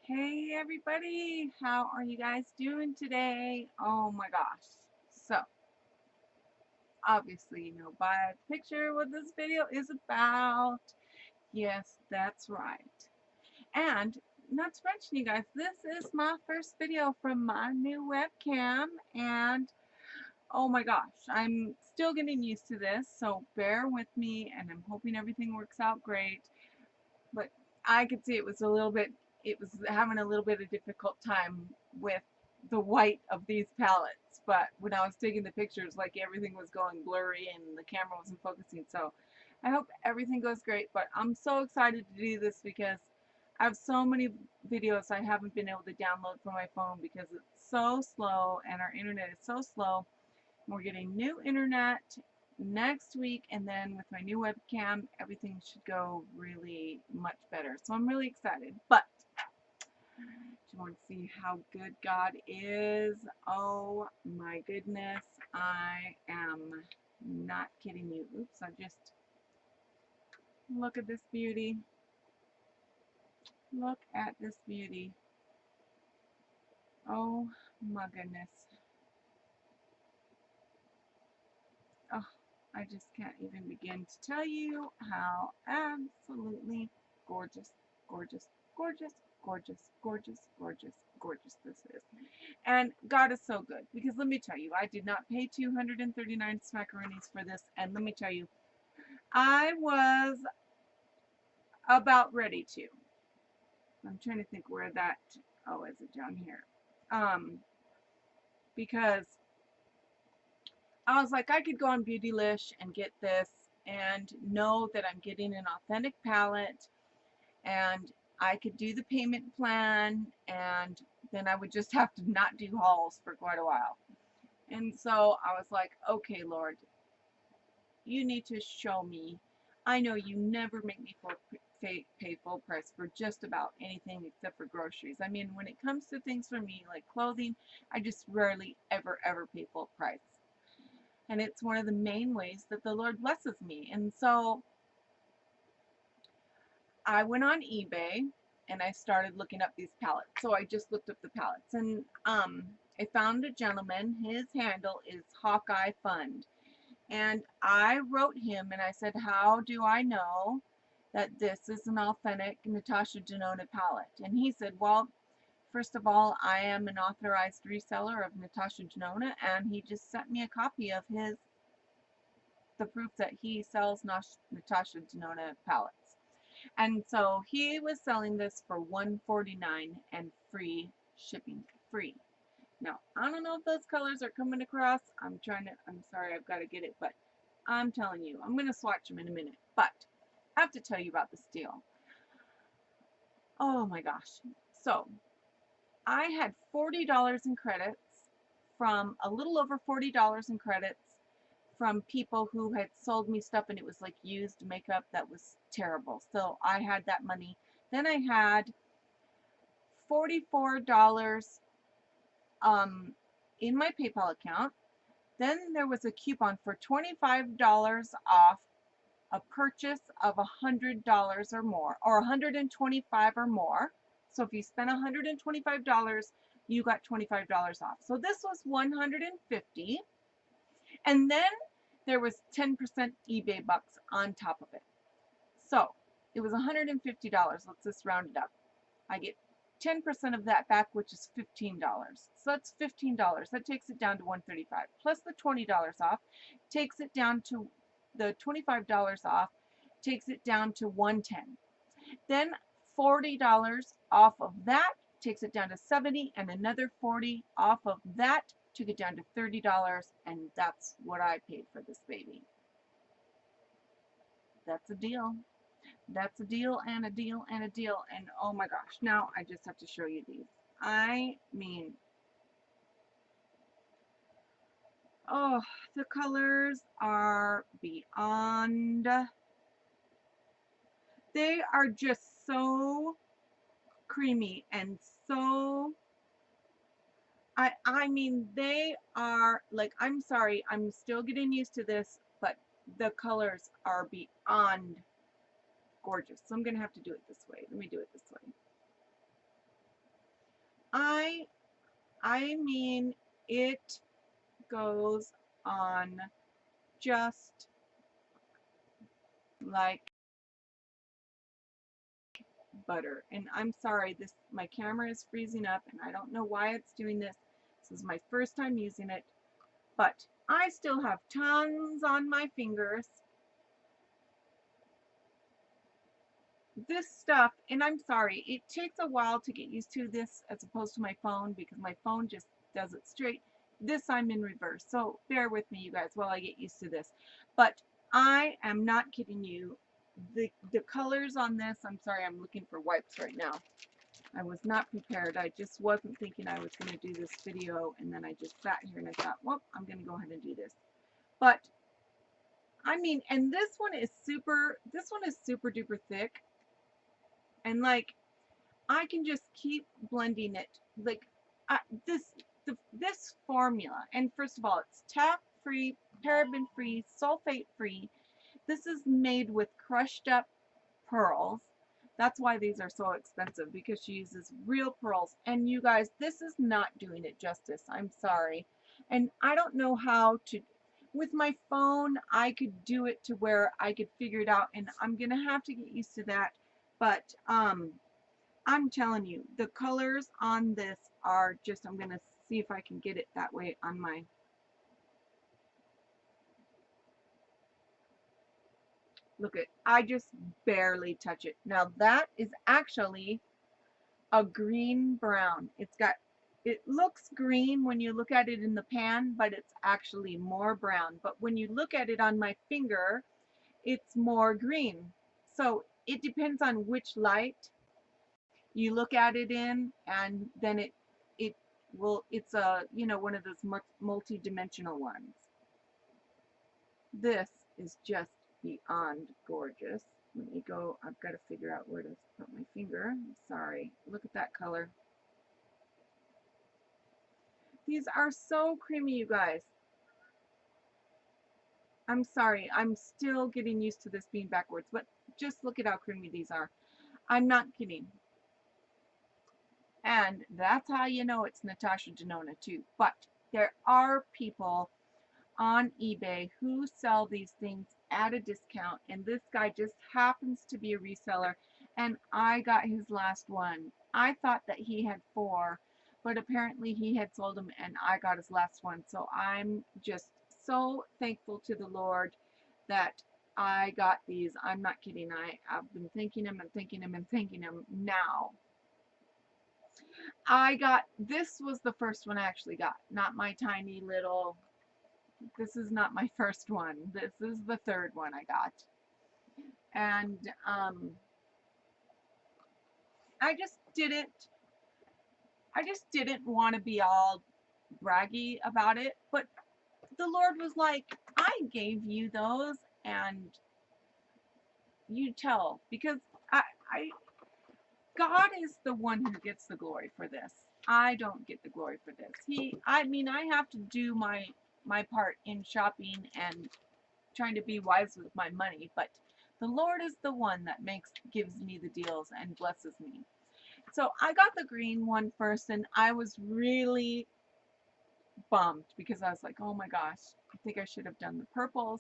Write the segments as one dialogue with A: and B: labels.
A: Hey everybody, how are you guys doing today? Oh my gosh. So, obviously you know by the picture what this video is about. Yes, that's right. And not to mention you guys, this is my first video from my new webcam and oh my gosh, I'm still getting used to this, so bear with me and I'm hoping everything works out great. But I could see it was having a little bit of difficult time with the white of these palettes. But when I was taking the pictures, like everything was going blurry and the camera wasn't focusing. So I hope everything goes great. But I'm so excited to do this because I have so many videos I haven't been able to download from my phone because it's so slow and our internet is so slow. We're getting new internet next week, and then with my new webcam, everything should go really much better. So I'm really excited. But do you want to see how good God is? Oh my goodness, I am not kidding you. Oops, I just look at this beauty. Look at this beauty. Oh my goodness. Oh, I just can't even begin to tell you how absolutely gorgeous, gorgeous, gorgeous, gorgeous, gorgeous, gorgeous, gorgeous this is. And God is so good because let me tell you, I did not pay 239 smackaroonies for this. And let me tell you, I was about ready to. I'm trying to think where that, oh, is it down here? Because I was like, I could go on Beautylish and get this and know that I'm getting an authentic palette and I could do the payment plan and then I would just have to not do hauls for quite a while. And so I was like, okay, Lord, you need to show me. I know you never make me pay full price for just about anything except for groceries. I mean, when it comes to things for me like clothing, I just rarely ever pay full price. And it's one of the main ways that the Lord blesses me. And so I went on eBay and I started looking up these palettes. So I just looked up the palettes and I found a gentleman. His handle is Hawkeye Fund. And I wrote him and I said, how do I know that this is an authentic Natasha Denona palette? And he said, well, first of all, I am an authorized reseller of Natasha Denona, and he just sent me a copy of the proof that he sells Natasha Denona palettes. And so he was selling this for $149 and free shipping. Free. Now, I don't know if those colors are coming across. I'm sorry, I've got to get it, but I'm telling you, I'm going to swatch them in a minute. But I have to tell you about this deal. Oh my gosh. So, I had $40 in credits from a little over $40 in credits from people who had sold me stuff and it was like used makeup that was terrible. So I had that money. Then I had $44 in my PayPal account. Then there was a coupon for $25 off a purchase of $100 or more, or $125 or more. So if you spent $125, you got $25 off. So this was $150. And then there was 10% eBay bucks on top of it. So it was $150. Let's just round it up. I get 10% of that back, which is $15. So that's $15. That takes it down to $135. Plus the $20 off takes it down to the $25 off takes it down to $110. Then $40 off of that takes it down to $70, and another $40 off of that took it down to $30, and that's what I paid for this baby. That's a deal. That's a deal and a deal and a deal. And oh my gosh, now I just have to show you these. I mean, oh, the colors are beyond. They are just so creamy and so, I mean, they are like, I'm sorry, I'm still getting used to this, but the colors are beyond gorgeous. So I'm going to have to do it this way. Let me do it this way. I mean, it goes on just like butter. And I'm sorry, this my camera is freezing up and I don't know why it's doing this. This is my first time using it, but I still have tons on my fingers. This stuff, and I'm sorry, it takes a while to get used to this as opposed to my phone, because my phone just does it straight. This I'm in reverse, so bear with me, you guys, while I get used to this. But I am not kidding you. The colors on this, I'm sorry, I'm looking for wipes right now. I was not prepared. I just wasn't thinking I was going to do this video, and then I just sat here and I thought, well, I'm going to go ahead and do this. But I mean, and this one is super duper thick. And like, I can just keep blending it. Like, this formula, and first of all, it's talc free, paraben free, sulfate free. This is made with crushed up pearls. That's why these are so expensive, because she uses real pearls. And you guys, this is not doing it justice. I'm sorry. And I don't know how to, with my phone, I could do it to where I could figure it out, and I'm going to have to get used to that. But, I'm telling you, the colors on this are just, I'm going to see if I can get it that way on my, look at, I just barely touch it. Now that is actually a green brown. It's got, it looks green when you look at it in the pan, but it's actually more brown. But when you look at it on my finger, it's more green. So it depends on which light you look at it in, and then it will, it's a, you know, one of those multi-dimensional ones. This is just beyond gorgeous. Let me go, I've got to figure out where to put my finger. Sorry, look at that color. These are so creamy, you guys. I'm sorry, I'm still getting used to this being backwards, but just look at how creamy these are. I'm not kidding. And that's how you know it's Natasha Denona too. But there are people on eBay who sell these things at a discount, and this guy just happens to be a reseller, and I got his last one. I thought that he had 4, but apparently he had sold them, and I got his last one. So I'm just so thankful to the Lord that I got these. I'm not kidding. I've been thanking him and thanking him and thanking him. Now I got, this was the first one I actually got, not my tiny little, this is not my first one. This is the third one I got. And I just didn't want to be all braggy about it, but the Lord was like, I gave you those, and you tell, because I God is the one who gets the glory for this. I don't get the glory for this. I mean, I have to do my part in shopping and trying to be wise with my money, but the Lord is the one that gives me the deals and blesses me. So I got the green one first, and I was really bummed, because I was like, oh my gosh, I think I should have done the purples,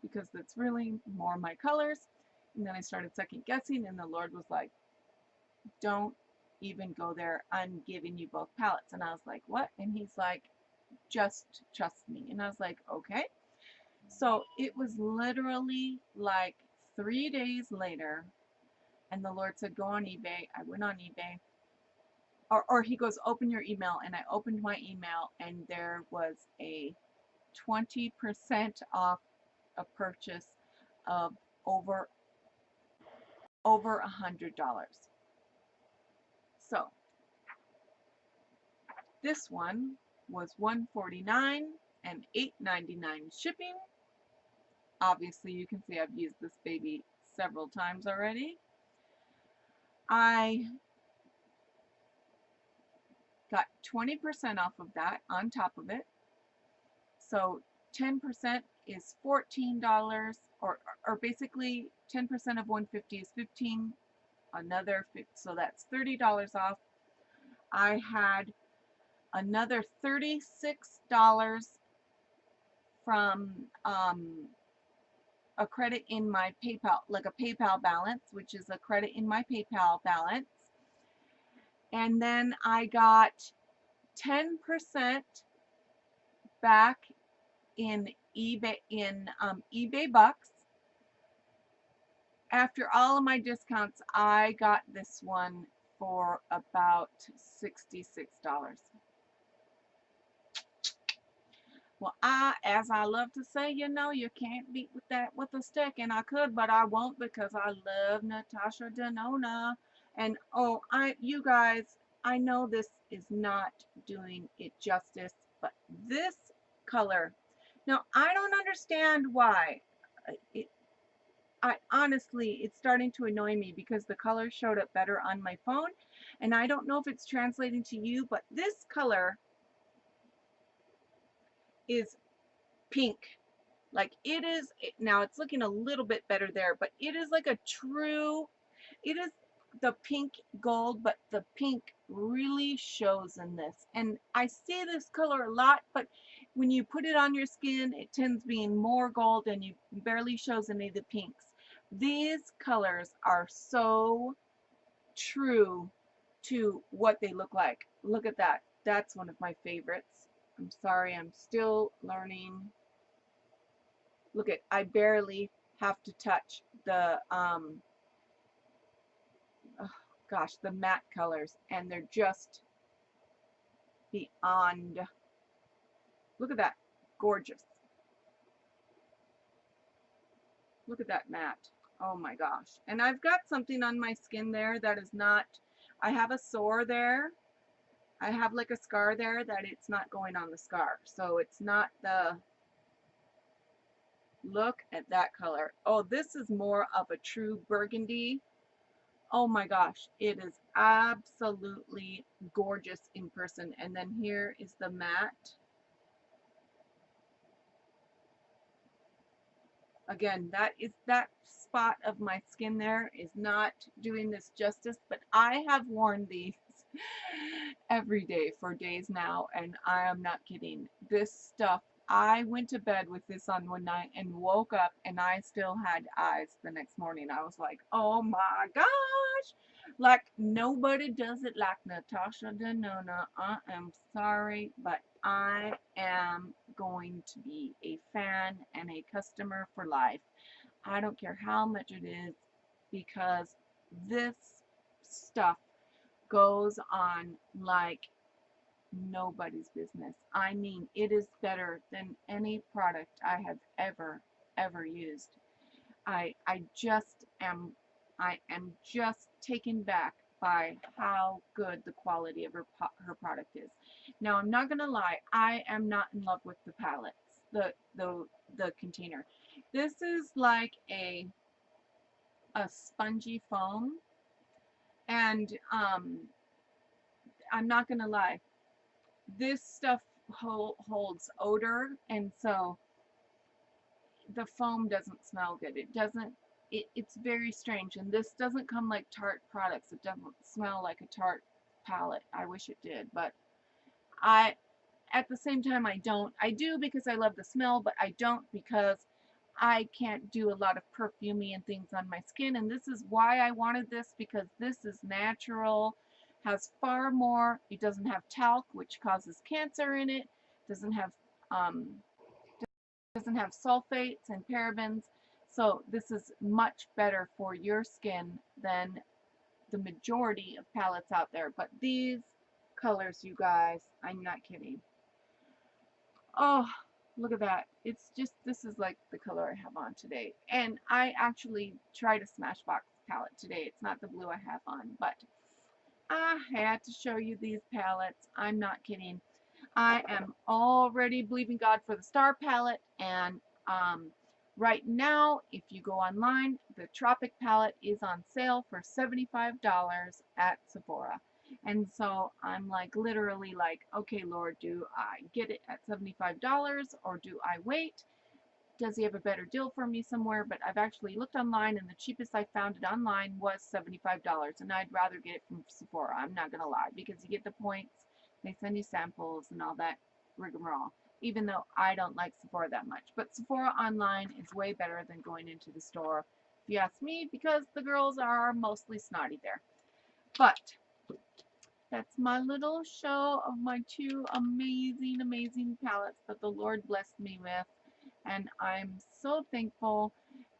A: because that's really more my colors. And then I started second guessing, and the Lord was like, don't even go there. I'm giving you both palettes. And I was like, what? And he's like, just trust me. And I was like, okay. So it was literally like 3 days later, and the Lord said, go on eBay. I went on eBay. Or he goes, open your email. And I opened my email, and there was a 20% off a purchase of over $100. So this one was $149 and $8.99 shipping. Obviously, you can see I've used this baby several times already. I got 20% off of that on top of it. So 10% is $14, or basically 10% of $150 is $15, another $50, so that's $30 off. I had another $36 from a credit in my PayPal, like a PayPal balance, which is a credit in my PayPal balance. And then I got 10% back in eBay bucks. After all of my discounts, I got this one for about $66. Well, as I love to say, you know, you can't beat with that with a stick, and I could, but I won't because I love Natasha Denona. And oh, you guys, I know this is not doing it justice, but this color, now I don't understand why. I honestly, it's starting to annoy me because the color showed up better on my phone, and I don't know if it's translating to you, but this color is pink. Like it is, now it's looking a little bit better there, but it is like a true, it is the pink gold, but the pink really shows in this. And I see this color a lot, but when you put it on your skin, it tends being more gold and you barely shows any of the pinks. These colors are so true to what they look like. Look at that. That's one of my favorites. I'm sorry, I'm still learning. Look at, I barely have to touch the, oh gosh, the matte colors, and they're just beyond. Look at that, gorgeous. Look at that matte. Oh my gosh. And I've got something on my skin there that is not, I have a sore there. I have like a scar there that it's not going on the scar. So it's not the, look at that color. Oh, this is more of a true burgundy. Oh my gosh, it is absolutely gorgeous in person. And then here is the matte. Again, that spot of my skin there is not doing this justice, but I have worn these every day for days now, and I am not kidding. This stuff, I went to bed with this on one night and woke up and I still had eyes the next morning. I was like, oh my gosh, like nobody does it like Natasha Denona. I am sorry, but I am going to be a fan and a customer for life. I don't care how much it is, because this stuff goes on like nobody's business. I mean, it is better than any product I have ever used. I just am, I am just taken back by how good the quality of her product is. Now, I'm not gonna lie, I am not in love with the palettes, the container. This is like a spongy foam, and I'm not gonna lie, this stuff holds odor, and so the foam doesn't smell good. It doesn't, it's very strange, and this doesn't come like Tarte products. It doesn't smell like a Tarte palette. I wish it did, but at the same time, I do because I love the smell, but I don't because I can't do a lot of perfumey and things on my skin, and this is why I wanted this, because this is natural, has far more, it doesn't have talc, which causes cancer in it, doesn't have sulfates and parabens, so this is much better for your skin than the majority of palettes out there. But these colors, you guys, I'm not kidding. Oh, look at that. It's just, this is like the color I have on today. And I actually tried a Smashbox palette today. It's not the blue I have on, but I had to show you these palettes. I'm not kidding. I am already believing God for the Star palette, and right now, if you go online, the Tropic palette is on sale for $75 at Sephora. And so I'm like literally like, okay, Lord, do I get it at $75 or do I wait? does he have a better deal for me somewhere? But I've actually looked online, and the cheapest I found it online was $75, and I'd rather get it from Sephora. I'm not gonna lie, because you get the points, they send you samples and all that rigmarole. Even though I don't like Sephora that much, but Sephora online is way better than going into the store, if you ask me, because the girls are mostly snotty there. But that's my little show of my two amazing, amazing palettes that the Lord blessed me with. And I'm so thankful,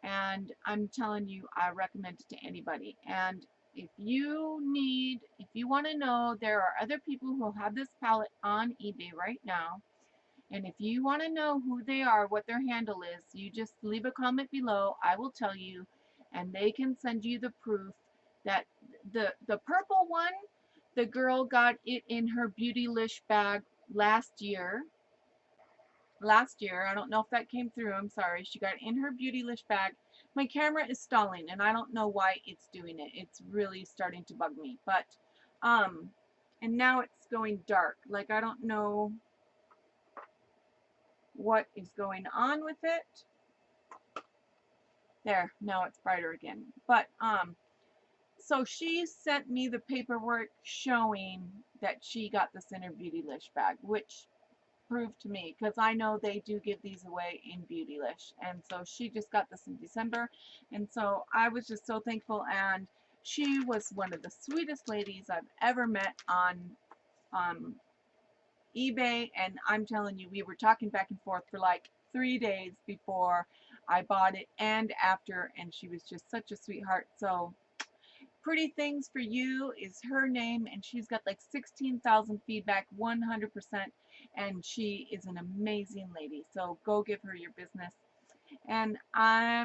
A: and I'm telling you, I recommend it to anybody. And if you want to know, there are other people who have this palette on eBay right now. And if you want to know who they are, what their handle is, you just leave a comment below. I will tell you, and they can send you the proof that the purple one, the girl got it in her Beautylish bag last year. I don't know if that came through. I'm sorry. She got it in her Beautylish bag. My camera is stalling, and I don't know why it's doing it. It's really starting to bug me. But, and now it's going dark. Like, I don't know what is going on with it. There, now it's brighter again. But, so she sent me the paperwork showing that she got this in her Beautylish bag, which proved to me, because I know they do give these away in Beautylish. And so she just got this in December, and so I was just so thankful. And she was one of the sweetest ladies I've ever met on eBay. And I'm telling you, we were talking back and forth for like 3 days before I bought it and after, and she was just such a sweetheart. So Pretty Things for You is her name, and she's got like 16,000 feedback, 100%, and she is an amazing lady. So go give her your business. And I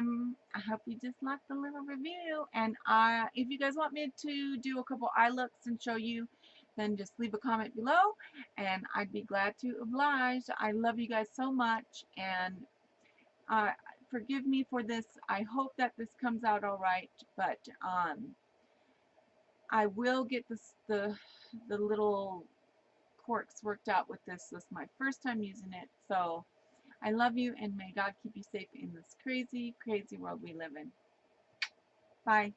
A: hope you just liked the little review. And if you guys want me to do a couple eye looks and show you, then just leave a comment below, and I'd be glad to oblige. I love you guys so much, and forgive me for this. I hope that this comes out all right, but I will get the little quirks worked out with this. This is my first time using it, so I love you, and may God keep you safe in this crazy, crazy world we live in. Bye.